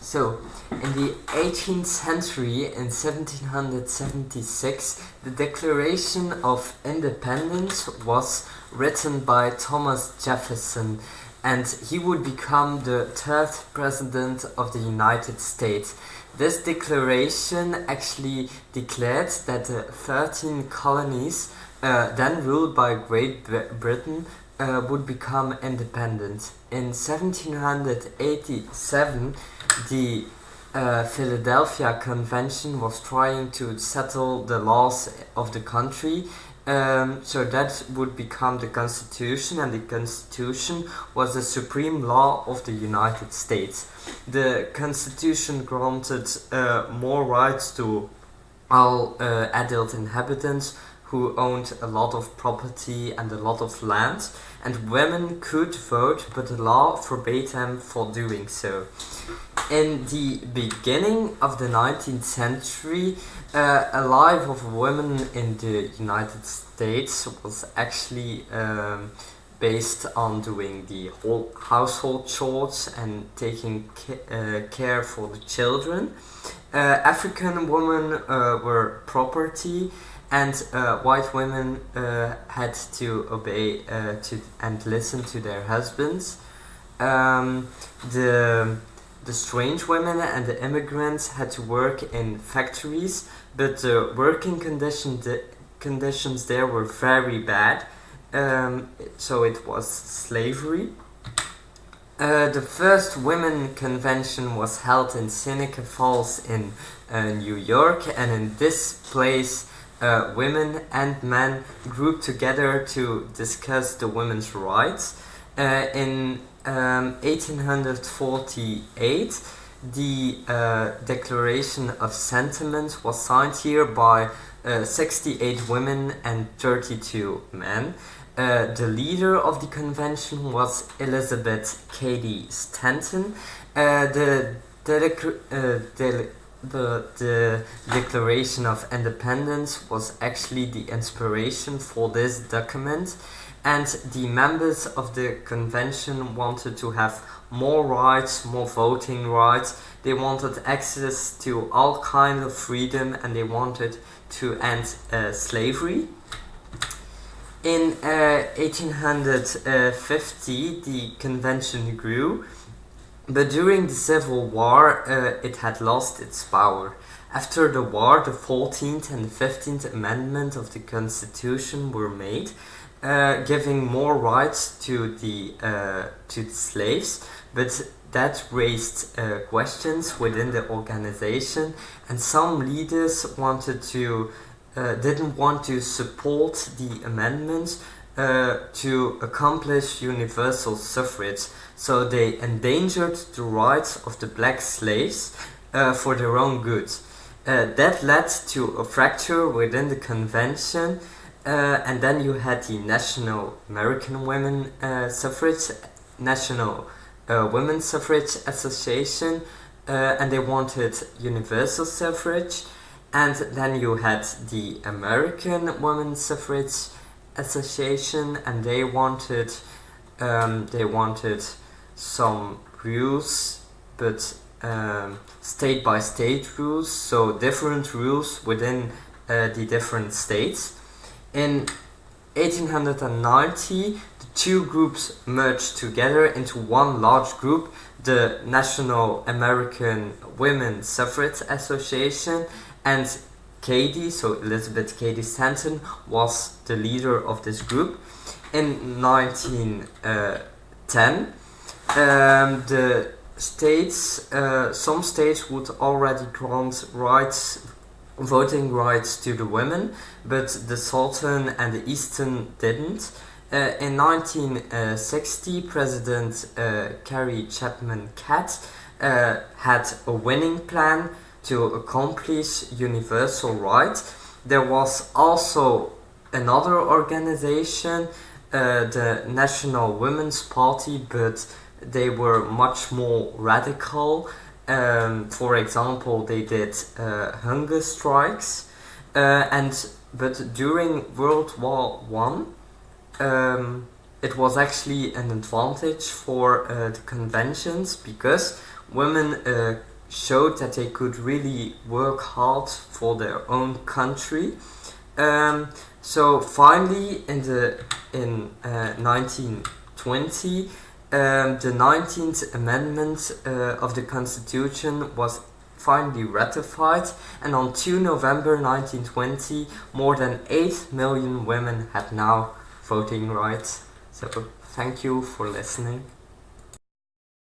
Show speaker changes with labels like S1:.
S1: So, in the 18th century, in 1776, the Declaration of Independence was written by Thomas Jefferson, and he would become the third president of the United States. This declaration actually declared that the 13 colonies, then ruled by Great Britain, would become independent. In 1787, the Philadelphia Convention was trying to settle the laws of the country, so that would become the Constitution, and the Constitution was the supreme law of the United States. The Constitution granted more rights to all adult inhabitants who owned a lot of property and a lot of land, and women could vote, but the law forbade them for doing so. In the beginning of the 19th century, a life of women in the United States was actually based on doing the whole household chores and taking care for the children. African women were property, and white women had to obey and listen to their husbands. The strange women and the immigrants had to work in factories, but the working conditions there were very bad, so it was slavery. The first women convention was held in Seneca Falls in New York, and in this place women and men grouped together to discuss the women's rights. In 1848, the Declaration of Sentiments was signed here by 68 women and 32 men. The leader of the convention was Elizabeth Cady Stanton. The Declaration of Independence was actually the inspiration for this document, and the members of the convention wanted to have more rights, more voting rights. They wanted access to all kinds of freedom, and they wanted to end slavery. In 1850, the convention grew, but during the Civil War, it had lost its power. After the war, the 14th and the 15th Amendment of the Constitution were made, giving more rights to the slaves, but that raised questions within the organization, and some leaders didn't want to support the amendments to accomplish universal suffrage, so they endangered the rights of the black slaves for their own good. That led to a fracture within the convention, and then you had the National American Women Suffrage, National Women's Suffrage Association, and they wanted universal suffrage. And then you had the American Women's Suffrage Association, and they wanted some rules, but state by state rules, so different rules within the different states. In 1890, the two groups merged together into one large group, the National American Women's Suffrage Association, and Cady, so Elizabeth Cady Stanton, was the leader of this group. In 1910, the states, some states would already grant voting rights to the women, but the Sultan and the Eastern didn't. In 1960, President Carrie Chapman Catt had a winning plan to accomplish universal rights. There was also another organization, the National Women's Party, but they were much more radical. For example, they did hunger strikes, but during World War I, it was actually an advantage for the conventions, because women showed that they could really work hard for their own country. So finally, in 1920, the 19th Amendment of the Constitution was finally ratified, and on 2 November 1920, more than 8 million women had now voting rights. So thank you for listening.